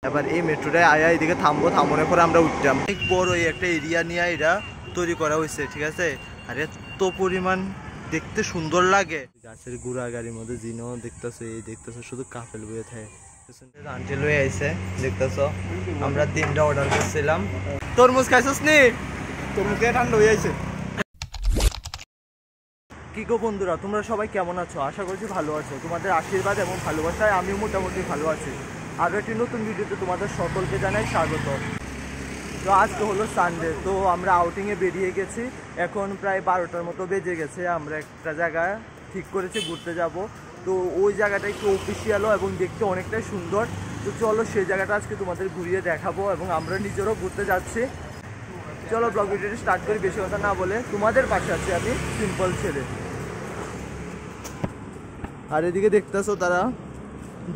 এবার এই মেট্রোটায় আয়া এদিকে থামনের পরে আমরা উঠতাম। অনেক বড় একটা এরিয়া নিয়ে এটা তৈরি করা হয়েছে, ঠিক আছে। আর এত পরিমাণ দেখতে সুন্দর লাগে। গাছের গুড়া গাড়ির মধ্যে জিনও দেখতেছো, এই দেখতেছো শুধু কাপেল বয়ে থাকে। আন্টি লয়ে আইছে দেখতেছো। আমরা 3টা অর্ডার করছিলাম। তরমুজ খাইছস নি? তরমুজ খেয়ে ঠান্ডা হয়ে আইছে। কি গো বন্ধুরা, তোমরা সবাই কেমন আছো? আশা করছি ভালো আছো। তোমাদের আশীর্বাদ এবং ভালোবাসায় আমিও মোটামুটি ভালো আছি। আরও একটি নতুন ভিডিওতে তোমাদের সকলকে জানাই স্বাগত। তো আজকে হলো সানডে, তো আমরা আউটিংয়ে বেরিয়ে গেছি। এখন প্রায় 12টার মতো বেজে গেছে। আমরা একটা জায়গায় ঠিক করেছি ঘুরতে যাব। তো ওই জায়গাটা একটু অফিসিয়ালও এবং দেখতে অনেকটাই সুন্দর। তো চলো সেই জায়গাটা আজকে তোমাদের ঘুরিয়ে দেখাবো এবং আমরা নিজেরও ঘুরতে যাচ্ছি। চলো ব্লগ ভিডিওটি স্টার্ট করি। বেশি কথা না বলে তোমাদের পাশে আছি আমি, সিম্পল ছেলে। আর এদিকে দেখতেছো তারা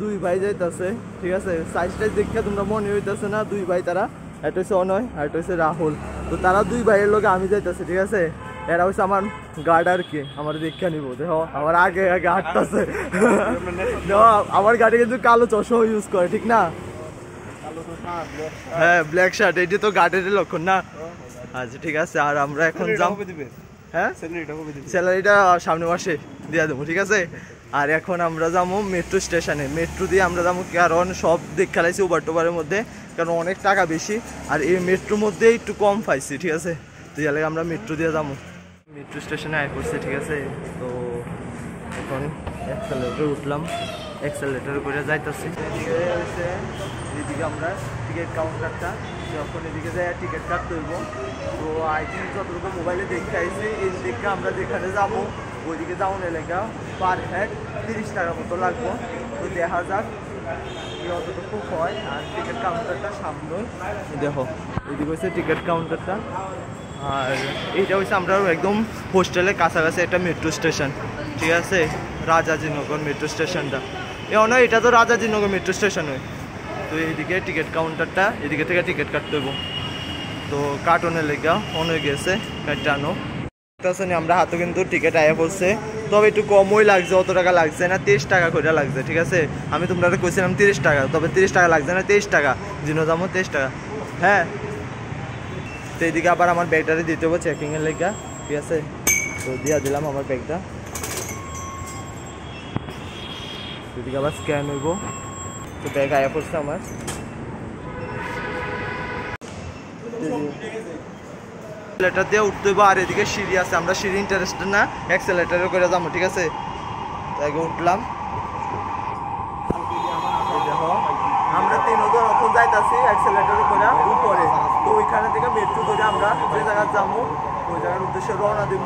দুই ভাই যাইতেছে, ঠিক আছে। সাইজটাই দেখে তোমরা মনে হইতেছে না দুই ভাই তারা, এটা হচ্ছে অনয় আর এটা হচ্ছে রাহুল। তো তারা দুই ভাইয়ের লোকে আমি যাইতেছে, ঠিক আছে। এরা হচ্ছে আমার গার্ড আর কি, আমার দেখে নিবো। দেখো আমার আগে আগে হাঁটতেছে। আমার গাড়ি কিন্তু কালো চশমা ইউজ করে, ঠিক না? হ্যাঁ, ব্ল্যাক শার্ট, এটি তো গার্ডের লক্ষণ না। আচ্ছা ঠিক আছে। আর আমরা এখন যাবো, হ্যাঁ স্যালারিটা সামনে মাসে দিয়ে দেবো, ঠিক আছে। আর এখন আমরা যাবো মেট্রো স্টেশনে। মেট্রো দিয়ে আমরা যাবো, কারণ সব দেখ খেলাইছি উবার টোবারের মধ্যে, কারণ অনেক টাকা বেশি। আর এই মেট্রোর মধ্যে একটু কম পাইছি, ঠিক আছে। তো ইয়ালে আমরা মেট্রো দিয়ে যাবো। মেট্রো স্টেশনে আয় করছে, ঠিক আছে। তো এখন অ্যাক্সেলারেটরে উঠলাম, অ্যাক্সেলারেটর করে যাইতেছি। এদিকে আমরা টিকিট কাউন্টারটা, যখন এদিকে যাই টিকিট কাটতে হইব। তো আই থিঙ্ক যতটুকু মোবাইলে দেখতে আইছি, এই দিকে আমরা যেখানে যাবো ওইদিকে যাওয়ার এলাকা পার হেড 30 টাকা মতো লাগবো। তো দেখা যাক যতটুকু হয়। আর টিকিট কাউন্টারটা সামনে দেখো, এদিকে হচ্ছে টিকিট কাউন্টারটা। আর এইটা হচ্ছে আমরা একদম হোস্টেলের কাছাকাছি একটা মেট্রো স্টেশন, ঠিক আছে। রাজাজিনগর মেট্রো স্টেশনটা নয়, এটা তো রাজাজিনগর মেট্রো স্টেশন হয়। তো এইদিকে টিকিট কাউন্টারটা, এদিকে থেকে টিকিট কাটতে হইব। তো কার্টনের লেগা অন হয়ে গেছে, কাটতে আনো। আমরা হাতে কিন্তু টিকিট আয়া পড়ছে, তবে একটু কমই লাগছে, অত টাকা লাগছে না, 23 টাকা করে লাগছে, ঠিক আছে। আমি তোমরা কইছিলাম 30 টাকা, তবে 30 টাকা লাগছে না, 23 টাকা। জিনো দামও 23 টাকা, হ্যাঁ। তো এইদিকে আবার আমার ব্যাগটারে দিতে হবে চেকিংয়ের লেগা, ঠিক আছে। তো দিয়া দিলাম আমার ব্যাগটা। এদিকে আবার স্ক্যান হইব। তো ব্যাগ আয়া পড়ছে আমার। অ্যাক্সেলারেটর দিয়ে উঠতে হইব। আর এদিকে সিঁড়ি আছে, আমরা সিঁড়ি ইন্টারেস্টেড না, অ্যাক্সেলারেটরে করে যাবো, ঠিক আছে। তাই উঠলাম। দেখো আমরা 3জন এখন যাইতাছি অ্যাক্সেলারেটরে করে উপরে। তো ওইখানে থেকে মেট্রো ধরে আমরা যে জায়গায় যাবো ওই জায়গার উদ্দেশ্যে রওনা দিব।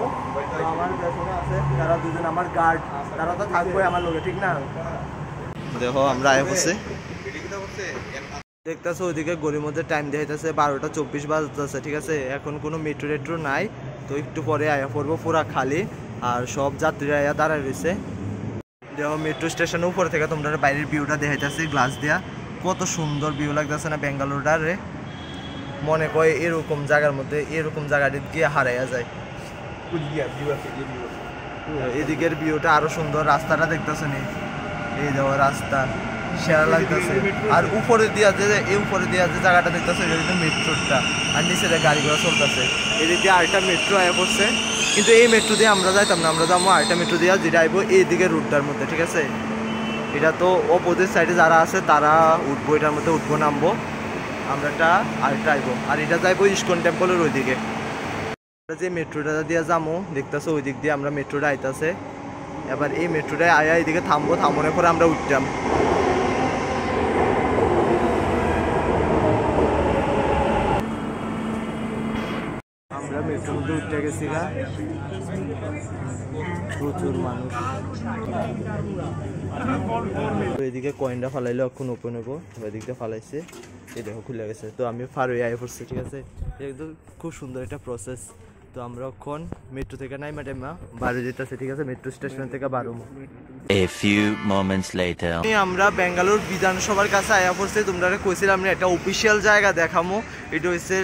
আমার পেছনে আছে তারা দুজন আমার গার্ড, তারা তো থাকবোই আমার লোকে, ঠিক না। দেখো আমরা আয়া পড়ছি, দেখতেছো ওইদিকে গলির মধ্যে টাইম দেখাইতেছে 12টা 24 বাজতেছে, ঠিক আছে। এখন কোনো মেট্রো টেট্রো নাই। তো একটু পরে আয়া পড়বো, পুরা খালি। আর সব যাত্রীরা আয়া দাঁড়ায় রয়েছে। দেখো মেট্রো স্টেশনের উপরে থেকে তোমরা বাইরের ভিউটা দেখাইতেছি গ্লাস দিয়া। কত সুন্দর ভিউ লাগতেছে না বেঙ্গালুরুটারে। মনে করে এরকম জায়গার মধ্যে, এরকম জায়গাটি গিয়ে হারাইয়া যায়। এদিকের ভিউটা আরো সুন্দর। রাস্তাটা দেখতেছো নি, এই দেখো রাস্তা সেরা লাগতেছে। আর উপরে দিয়া যে এই উপরে দিয়া যে জায়গাটা দেখতেছে এটা কিন্তু মেট্রোটা, আর নিচে গাড়ি ঘোড়া চলতেছে। এদিক দিয়ে আরেকটা মেট্রো আয়া পড়ছে, কিন্তু এই মেট্রো দিয়ে আমরা যাইতাম না, আমরা যাবো আরেকটা মেট্রো দিয়ে যেটা আইবো এইদিকে রুটটার মধ্যে, ঠিক আছে। এটা তো অপোজিট সাইডে যারা আছে তারা উঠবো, এটার মধ্যে উঠবো নামবো। আমরা একটা আরেকটা আইবো, আর এটা যাইবো ইস্কন টেম্পলের ওইদিকে। যে মেট্রোটা দিয়ে যাবো দেখতেছো, ওই দিক দিয়ে আমরা মেট্রোটা আইতাছে। এবার এই মেট্রোটায় আয়া এদিকে থামবো, থামানোর পরে আমরা উঠতাম। আমরা মেট্রোর মধ্যে উঠতে গেছি না, প্রচুর মানুষ। এদিকে কয়েনটা ফালাইলে এখন ওপেন হবো, ওইদিকে ফালাইছে, এই দেখো খুলে গেছে। তো আমি ফার হয়ে আয় পড়ছি, ঠিক আছে। একদম খুব সুন্দর একটা প্রসেস। তো আমরা এখন মেট্রো থেকে নাইমা টাইমা বাড়ি যেতেছি, ঠিক আছে। মেট্রো স্টেশন থেকে বারোমো। A few moments later আমরা বেঙ্গালুরু বিধানসভার কাছে আয়া পড়ছি। তোমরা কইছিলাম না একটা অফিসিয়াল জায়গা দেখামো, এটা হচ্ছে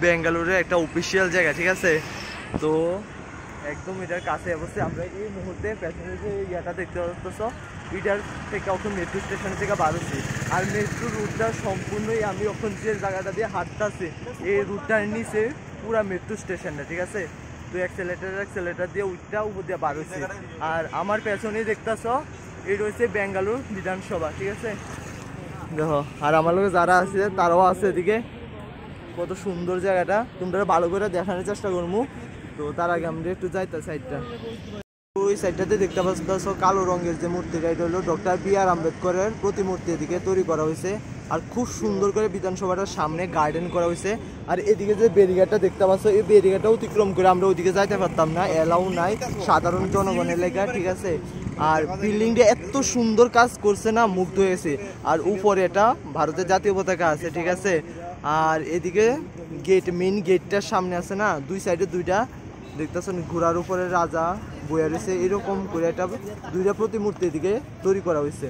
বেঙ্গালুরের একটা অফিসিয়াল জায়গা, ঠিক আছে। তো একদম এটার কাছে অবশ্যই আমরা এই মুহূর্তে পেছনে যে ইয়াটা দেখতে পাচ্ছ এটার থেকে এখন মেট্রো স্টেশন থেকে বাড়ছি। আর মেট্রো রুটটা সম্পূর্ণই আমি এখন যে জায়গাটা দিয়ে হাঁটতেছি এই রুটটার নিচে পুরা মেট্রো স্টেশনটা, ঠিক আছে। তো অ্যাক্সেলেটার দিয়ে উঠটা উপর দিয়ে বাড়ছি। আর আমার পেছনেই দেখতেছ এই রয়েছে বেঙ্গালুরু বিধানসভা, ঠিক আছে। দেখো আর আমার লোক যারা আছে তারাও আছে এদিকে। কত সুন্দর জায়গাটা, তোমরা ভালো করে দেখানোর চেষ্টা করবো। তো তার আগে আমরা একটু যাইতে সাইডটা, ওই সাইডটাতে দেখতে পাচ্ছ কালো রঙের যে মূর্তিটা, এটা হলো ডক্টর বি.আর. আম্বেদকরের প্রতিমূর্তি এদিকে তৈরি করা হয়েছে। আর খুব সুন্দর করে বিধানসভাটার সামনে গার্ডেন করা হয়েছে। আর এদিকে যে ব্যারিকেডটা দেখতে পাচ্ছ এই ব্যারিকেডটা অতিক্রম করে আমরা ওইদিকে যাইতে পারতাম না, এলাও নাই, সাধারণ জনগণের লেখা, ঠিক আছে। আর বিল্ডিংটা এত সুন্দর কাজ করছে না, মুগ্ধ হয়েছে। আর উপরে এটা ভারতের জাতীয় পতাকা আছে, ঠিক আছে। আর এদিকে গেট, মেইন গেটটার সামনে আছে না, দুই সাইডে দুইটা দেখতেছেন ঘোড়ার উপরে রাজা বইয়া রয়েছে, এরকম করে একটা দুইটা প্রতিমূর্তি এদিকে তৈরি করা হয়েছে।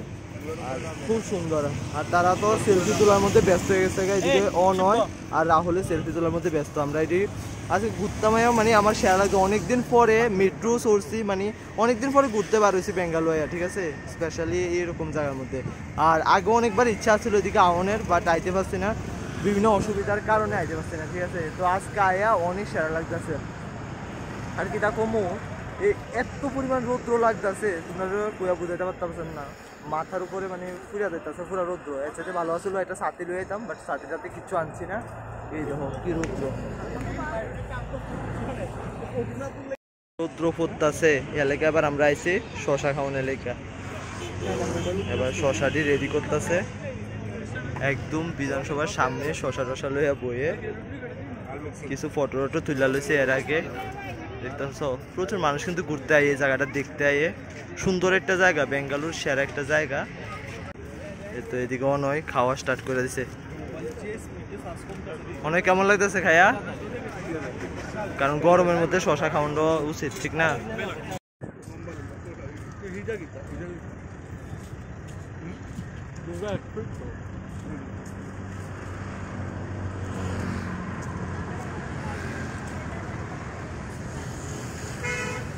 আর খুব সুন্দর। আর তারা তো সেলফি তোলার মধ্যে ব্যস্ত হয়ে গেছে, এদিকে অনয় আর রাহুলে সেলফি তোলার মধ্যে ব্যস্ত। আমরা এটি আজকে ঘুরতামাইও মানে আমার সেরা লাগে, অনেকদিন পরে মেট্রো চড়ছি, মানে অনেকদিন পরে ঘুরতে বার হয়েছি বেঙ্গালুরু, ঠিক আছে, স্পেশালি এরকম জায়গার মধ্যে। আর আগে অনেকবার ইচ্ছা ছিল এদিকে আওয়ানের, বাট আইতে পারছি না, বিভিন্ন অসুবিধার কারণে আইতে পারছি না, ঠিক আছে। তো আজকে আয়া অনেক সেরা লাগতেছে। আর কি তা কমো এত পরিমাণ রৌদ্র লাগতেছে, তোমরা কুয়া বুঝাইতে পারতেছেন না, মাথার উপরে মানে পুরা যাইতেছে পুরা রৌদ্র। এর সাথে ভালো আসলো একটা ছাতি লয়ে যেতাম, বাট ছাতিটাতে কিচ্ছু আনছি না। এই দেখো কি রৌদ্র, রৌদ্র পড়তেছে এলাকা। এবার আমরা আইছি শশা খাওয়ান এলাকা, এবার শশাটি রেডি করতেছে একদম বিধানসভার সামনে। শশা টশা লইয়া বইয়ে কিছু ফটো টটো তুলে লইছে। এর আগে দেখতেছ প্রচুর মানুষ কিন্তু ঘুরতে আয়, এই জায়গাটা দেখতে আয়, সুন্দর একটা জায়গা, বেঙ্গালুর সেরা একটা জায়গা। তো এদিকে অনয় খাওয়া স্টার্ট করে দিছে। অনেক কেমন লাগতেছে খাইয়া? কারণ গরমের মধ্যে শশা খাওয়ানো উচিত, ঠিক না?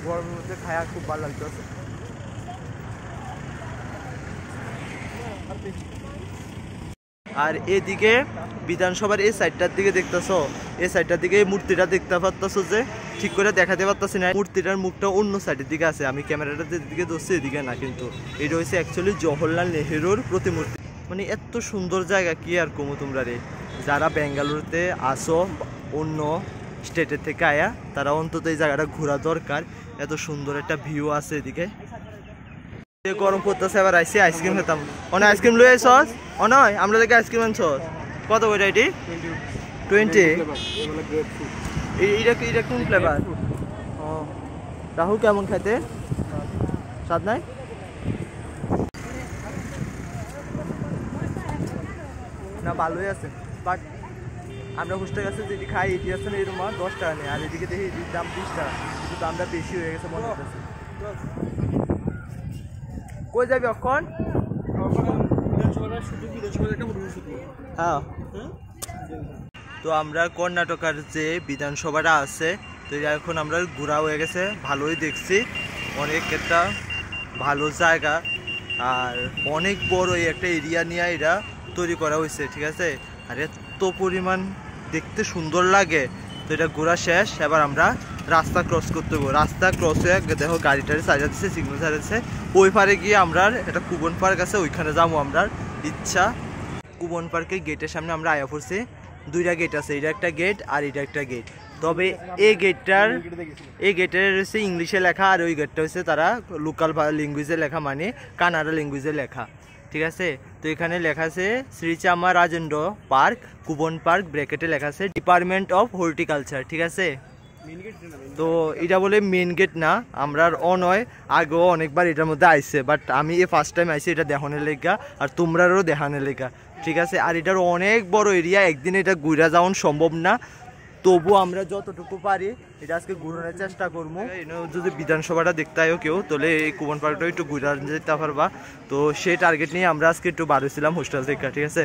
গরমের মধ্যে খায়া খুব ভালো লাগতেছে। আর এদিকে বিধানসভার এই সাইডটার দিকে দেখতেছ, এই সাইডটার দিকে মূর্তিটা দেখতে পাচ্ছ যে ঠিক করে দেখাতে পারতেছি না, মূর্তিটার মুখটা অন্য সাইডের দিকে আছে, আমি ক্যামেরাটা যেদিকে ধরছি এদিকে না, কিন্তু এটা হচ্ছে অ্যাকচুয়ালি জওহরলাল নেহেরুর প্রতিমূর্তি। মানে এত সুন্দর জায়গা কি আর কমু তোমরা রে, যারা বেঙ্গালুরুতে আসো অন্য স্টেটের থেকে আয়া, তারা অন্তত এই জায়গাটা ঘোরা দরকার, এত সুন্দর একটা ভিউ আছে এদিকে। গরম পড়তেছে, এবার আইসি আইসক্রিম খেতাম। অনয় আইসক্রিম লই আইসস? অনয় আমরা দেখে আইসক্রিম আনছস কত বইটা? এটি 20। এইটা কোন ফ্লেভার? ও রাহুল কেমন খেতে? স্বাদ নাই? না ভালোই আছে, বাট আমরা হোস্টেল কাছে যেটি খাই এটি আছে না এরকম 10 টাকা নেই, আর এদিকে দেখি এটির দাম 20 টাকা, কিন্তু দামটা বেশি হয়ে গেছে মনে হচ্ছে। কই যাবি এখন? হ্যাঁ, তো আমরা কর্ণাটকার যে বিধানসভাটা আছে, তো এখন আমরা ঘোরা হয়ে গেছে, ভালোই দেখছি, অনেক একটা ভালো জায়গা। আর অনেক বড় একটা এরিয়া নিয়ে এটা তৈরি করা হয়েছে, ঠিক আছে। আর এত পরিমাণ দেখতে সুন্দর লাগে। তো এটা ঘোরা শেষ, এবার আমরা রাস্তা ক্রস করতে হবো। রাস্তা ক্রস হয়ে দেখো গাড়িটারে সাইড দিচ্ছে, সিগন্যাল সাইড দিচ্ছে, ওই পারে গিয়ে আমরা একটা কুবন পার্ক আছে ওইখানে যাবো আমরা ইচ্ছা। কুবন পার্কের গেটের সামনে আমরা আয়া পড়ছি, দুইটা গেট আছে, এটা একটা গেট আর এটা একটা গেট। তবে এই গেটের হচ্ছে ইংলিশে লেখা, আর ওই গেটটা হচ্ছে তারা লোকাল ল্যাঙ্গুয়েজে লেখা, মানে কানাডা ল্যাঙ্গুয়েজে লেখা, ঠিক আছে। তো এখানে লেখা আছে শ্রীচামা রাজেন্দ্র পার্ক, কুবন পার্ক, ব্র্যাকেটে লেখা আছে ডিপার্টমেন্ট অফ হর্টিকালচার, ঠিক আছে। তো এটা বলে মেন গেট না, আমরা অনয় আগেও অনেকবার এটার মধ্যে আইসে, বাট আমি এই ফার্স্ট টাইম আইসি এটা দেখানোর লেখা, আর তোমরারও দেখানোর লেখা, ঠিক আছে। আর এটার অনেক বড় এরিয়া, একদিন এটা ঘুরে যাওয়া সম্ভব না, তবু আমরা যতটুকু পারি এটা আজকে ঘুরানোর চেষ্টা করবো। যদি বিধানসভাটা দেখতে হয় কেউ, তাহলে এই কুবন পার্কটা একটু ঘুরে যেতে পারবা। তো সেই টার্গেট নিয়ে আমরা আজকে একটু বার হয়েছিলাম হোস্টেল থেকে, ঠিক আছে।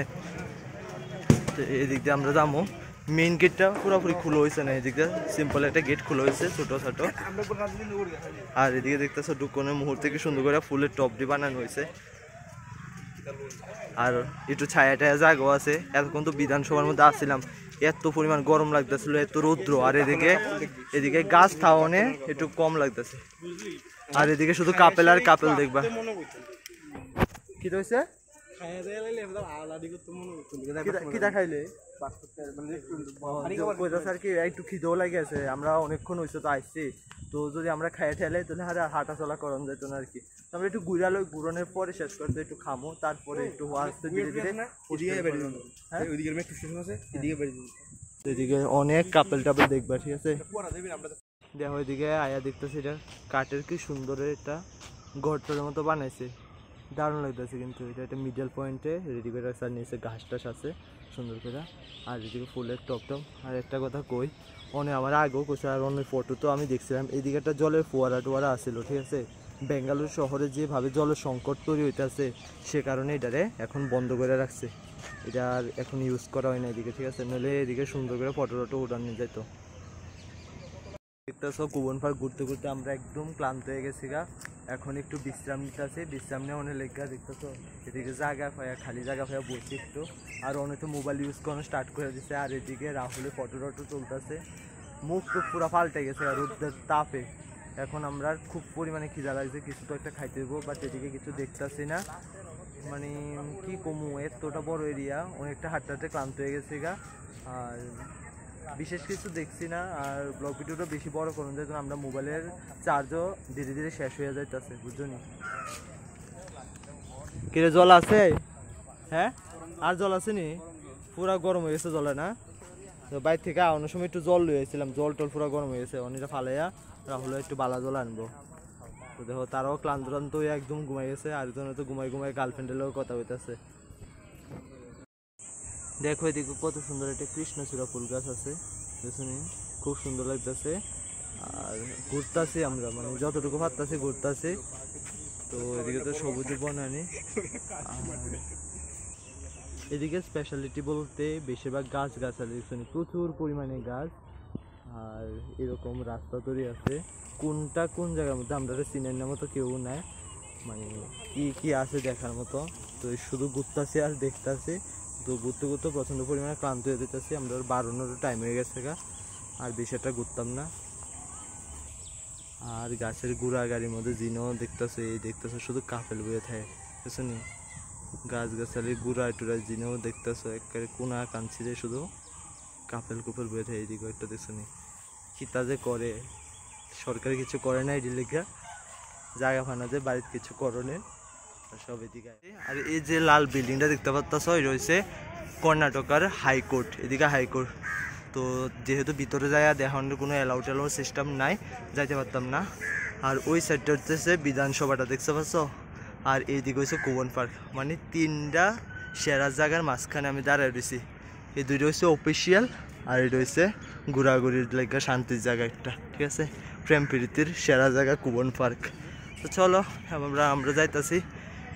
তো এদিক দিয়ে আমরা যাবো, মেইন গেটটা পুরোপুরি খুলে হয়েছে না, এদিকে সিম্পল একটা গেট খুলে হয়েছে ছোট ছোট। আর এদিকে দেখতেছো ঢুকনের মুহূর্তে কি সুন্দর করে ফুলের টপ দিয়ে বানানো হয়েছে। আর একটু ছায়া টায়া জায়গাও আছে। এতক্ষণ তো বিধানসভার মধ্যে আসছিলাম, এত পরিমাণ গরম লাগতেছিল, এত রৌদ্র। আর এদিকে গাছ থাওয়ানে একটু কম লাগতেছে। আর এদিকে শুধু কাপেল আর কাপেল দেখবা। কি হয়েছে কি দেখাইলে একটু খিদেও লাগে আছে। আমরা অনেকক্ষণ হয়েছে তো আসছি, তো যদি আমরা খাইয়ে ঠেলে তাহলে আর হাঁটা চলা করানো যেত না আর কি। আমরা একটু ঘুরালো, ঘুরানোর পরে শেষ করতে একটু খামো, তারপরে একটু আসতে ধীরে ধীরে। এদিকে অনেক কাপেল টাপেল দেখবা, ঠিক আছে। দেখো এদিকে আয়া দেখতেছি এটা কাঠের কি সুন্দর একটা ঘরটার মতো বানাইছে, দারুণ লাগতেছে। কিন্তু এটা একটা মিডল পয়েন্টে রেডি করে রাখছে, আর নিচে ঘাস টাস আছে সুন্দর করে। আর এদিকে ফুলের টপ। আর একটা কথা কই, অনেক আমার আগেও কইছে, আর অনেক ফটো তো আমি দেখছিলাম, এদিকে একটা জলের ফোয়ারা টোয়ারা আসছিল, ঠিক আছে। বেঙ্গালুরু শহরে যেভাবে জলের সংকট তৈরি হইতেছে, সে কারণে এটারে এখন বন্ধ করে রাখছে। এটা আর এখন ইউজ করা হয় না এদিকে, ঠিক আছে। নইলে এদিকে সুন্দর করে ফটো টটো উঠানো যেত। দেখতেছো কুবন পার্ক ঘুরতে ঘুরতে আমরা একদম ক্লান্ত হয়ে গেছি গা। এখন একটু বিশ্রাম নিতে আছে, বিশ্রাম নেওয়া অনেক লেখা। দেখতেছো এদিকে জায়গা পায়া, খালি জায়গা পায়া বসে একটু। আর অনেক তো মোবাইল ইউজ করানো স্টার্ট করে দিচ্ছে। আর এদিকে রাহুলে ফটো টটো চলতেছে, মুখ টুক পুরো পাল্টে গেছে আর রোদের তাপে। এখন আমরা খুব পরিমাণে খিদা লাগছে, কিছু তো একটা খাইতে দেবো, বাট এদিকে কিছু দেখতেছি না। মানে কি কমু, এতটা বড় এরিয়া, অনেকটা হাঁটতে হাঁটতে ক্লান্ত হয়ে গেছে গা। আর বিশেষ কিছু দেখছি না। আর ব্লগ ভিডিওটা বেশি বড় করুন, যেহেতু আমরা মোবাইলের চার্জও ধীরে ধীরে শেষ হয়ে যাইতেছে, বুঝছো নি। কিরে জল আছে? হ্যাঁ, আর জল আছে নি? পুরা গরম হয়ে গেছে জলে না। তো বাইর থেকে আনার সময় একটু জল লইয়েছিলাম, জল টল পুরা গরম হয়ে গেছে। অনেকটা ফালাইয়া রাহুলে একটু বালা জল আনবো। তো দেখো তারাও ক্লান্ত ক্লান্ত হয়ে একদম ঘুমাই গেছে। আর জন্য তো ঘুমাই গার্লফ্রেন্ডের লোক কথা হইতেছে। দেখো এদিকে কত সুন্দর একটা কৃষ্ণচূড়া ফুল গাছ আছে, দেখুন খুব সুন্দর লাগতেছে। আর ঘুরতেছি আমরা, মানে যতটুকু পারতাছি ঘুরতেছি। তো এদিকে তো সবুজ বনানি। এদিকে স্পেশালিটি বলতে বেশিরভাগ গাছ গাছালি, প্রচুর পরিমাণে গাছ। আর এরকম রাস্তা তৈরি আছে, কোনটা কোন জায়গার মধ্যে আমরা চিনার মতো কেউ নাই, মানে কি কি আছে দেখার মতো। তো শুধু ঘুরতেছি আর দেখতেছি। তো ঘুরতে ঘুরতে প্রচণ্ড পরিমাণে ক্লান্ত হয়ে যেতেছি। আমরা বাড়ানোরও টাইম হয়ে গেছে গা, আর বেশি একটা ঘুরতাম না। আর গাছের গুড়া গাড়ির মধ্যে জিনও দেখতেছে, এই দেখতেছে শুধু কাপেল বয়ে থাকে, বুঝছো নি। গাছ গাছালির গুড়া টুড়া জিনও দেখতেছো, একেবারে কোনা কাঞ্চিরে শুধু কাপেল কুপেল বয়ে থাকে। এইদিকে একটা দেখছো নি, কিতা যে করে, সরকারি কিছু করে না এটি লেখা, জায়গা ফানাতে বাড়িতে কিছু করণের সব এদিকে। আর এই যে লাল বিল্ডিংটা দেখতে পাচ্ছ, এটা হচ্ছে কর্ণাটকার হাইকোর্ট। এদিকে হাইকোর্ট। তো যেহেতু ভিতরে যায় দেখানোর কোনো অ্যালাউ টেলাউ সিস্টেম নাই, যাইতে পারতাম না। আর ওই সাইডটা হচ্ছে বিধানসভাটা দেখতে পাচ্ছ। আর এইদিকে হচ্ছে কুবন পার্ক, মানে তিনটা সেরা জায়গার মাঝখানে আমি দাঁড়ায় রয়েছি। এই দুইটা হচ্ছে অফিসিয়াল, আর এটা হচ্ছে ঘোরাঘুরির লেখা শান্তির জায়গা একটা, ঠিক আছে। প্রেম প্রীতির সেরা জায়গা কুবন পার্ক। তো চলো আমরা যাইতাছি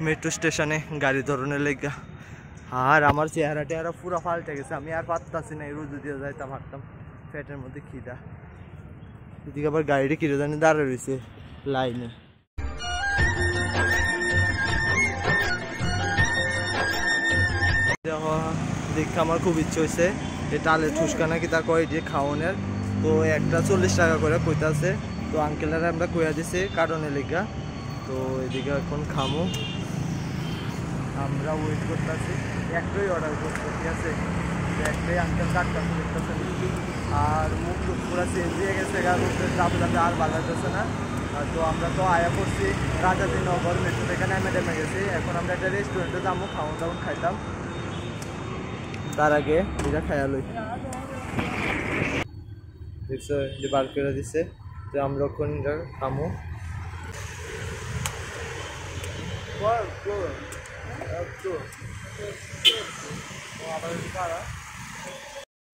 মেট্রো স্টেশনে গাড়ি ধরনের লেগা। আর আমার চেহারা টেহারা পুরো পাল্টে গেছে, আমি আর পারতাছি না। এই রোদ দিয়ে যাইতাম, হাঁটতাম, পেটের মধ্যে খিদা। এদিকে আবার গাড়িটা কিনে জানি দাঁড়িয়ে রয়েছে লাইনে। দেখে আমার খুব ইচ্ছে হয়েছে যে টালের ঠুসকা নাকি তা কয় দিয়ে খাওয়ানোর। তো একটা 40 টাকা করে কইতাছে। তো আঙ্কেলরা আমরা কইয়া দিছি কারণে লেগা। তো এদিকে এখন খামো, আমরা ওয়েট করতেছি। একটাই অর্ডার করছি, ঠিক আছে। একটাই আঙ্কেল কাটতেছে দেখতেছে। আর মুখ টুক পুরো চেঞ্জ হয়ে গেছে, তারপরে আর ভালো লাগতেছে না। তো আমরা তো আয়া করছি রাজাজিনগর মেট্রো থেকে নেমে গেছি। এখন আমরা একটা রেস্টুরেন্টে যাবো, খাওয়ান দাওয়ান খাইতাম। তার আগে এটা খাইয়া লই, দেখছো যে বার করে দিচ্ছে। তো আমরা ওখানে খামো।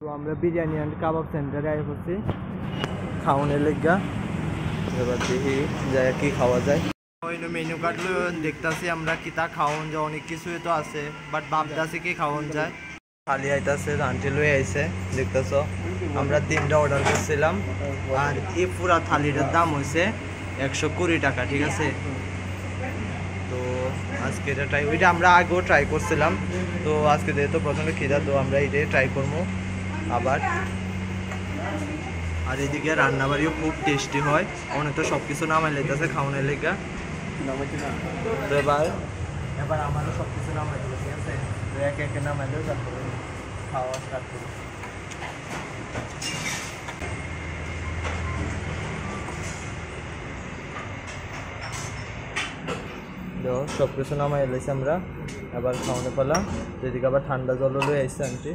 তো আমরা বিরিয়ানি অ্যান্ড কাবাব সেন্টারে আয় করছি খাওয়ানোর লেগা। এবার দেখি যায় কি খাওয়া যায়। মেনু কার্ড দেখতেছি আমরা কি তা খাওয়ান যায়, অনেক কিছুই তো আছে, বাট ভাবতেছি কি খাওয়ান যায়। খালি আইতাছে, আন্টি লই আইছে, দেখতেছো আমরা 3টা অর্ডার করছিলাম আর এই পুরা থালিটার দাম হয়েছে 120 টাকা, ঠিক আছে। তো আজকে এটা ট্রাই, ওইটা আমরা আগেও ট্রাই করছিলাম, তো আজকে যেহেতু প্রথমে খিদা, তো আমরা এটাই ট্রাই করবো আবার। আর এদিকে রান্নাবাড়িও খুব টেস্টি হয়, অনেক তো সব কিছু নামাই লাইতেছে খাওয়ানোর লেগা। তো এবার আমারও সব কিছু নামাই দিল, ঠিক আছে। তো একে একে নামাইলেও তারপরে খাওয়া স্টার্ট করি। সব কিছু নামাই এলাইছি আমরা, আবার খাওয়ানো পালা। এদিকে আবার ঠান্ডা জলও লই আইসছে আন্টি।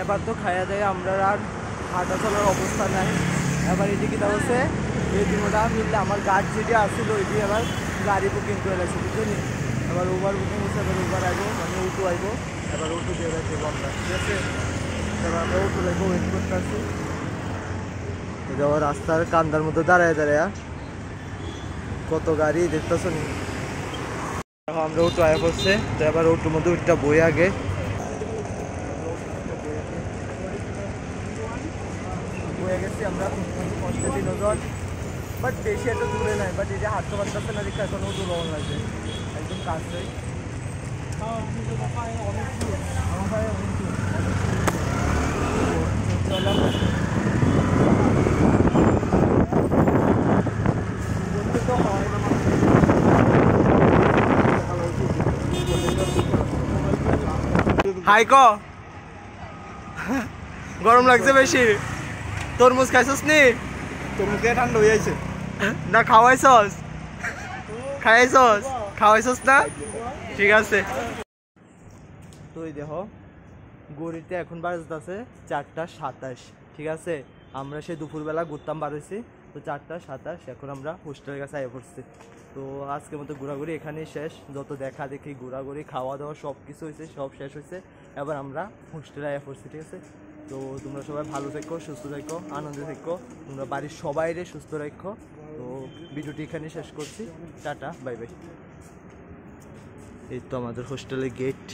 এবার তো খাইয়া দেয় আমরা আর হাঁটা চলার অবস্থা নাই। এবার এদিকে তা হচ্ছে এই দিনটা মিললে আমার গাড়ি যেটি আসছিল ওইটি এবার গাড়ি বুকিং করে লাগছে, বুঝলি। এবার উবার বুকিং হচ্ছে, এবার উবার আইবো, মানে অটো আইবো, এবার অটো দিয়ে যাচ্ছে ঘন্টা, ঠিক আছে। এবার আমরা অটো লাগবো, ওয়েট করতে আসছি। রাস্তার কান্দার মধ্যে দাঁড়ায় দাঁড়ায় কত গাড়ি দেখতেছো নি। আমরা অটো আয়া পড়ছে, তো এবার অটোর মধ্যে ওইটা বই আগে হয়ে গেছি আমরা 5 বাট বেশি একটা দূরে নাই, বাট এই যে হাঁটতে পারতেছে না দেখে এখনও দূর লবণ লাগছে, একদম কাছেই। হাই ক গরম লাগছে বেশি। তরমুজ খাইছস নি? তরমুজ খেয়ে ঠান্ডা হয়ে যাচ্ছে না খাওয়াইছস? খাওয়াইছস না? ঠিক আছে। তো এই দেখো গড়িতে এখন বাজতেছে 4:27, ঠিক আছে। আমরা সেই দুপুরবেলা ঘুরতাম বার হয়েছি, তো 4:27 এখন আমরা হোস্টেলের কাছে আগে পড়ছি। তো আজকের মতো ঘোরাঘুরি এখানেই শেষ। যত দেখা দেখি ঘোরাঘুরি খাওয়া দাওয়া সব কিছু হয়েছে, সব শেষ হয়েছে। এবার আমরা হোস্টেলে আগে পড়ছি, ঠিক আছে। তো তোমরা সবাই ভালো থেকো, সুস্থ থেকো, আনন্দে থেকো, তোমরা বাড়ির সবাইরে সুস্থ রাখো। তো ভিডিওটি এখানে শেষ করছি, টাটা বাই বাই। এই তো আমাদের হোস্টেলের গেট।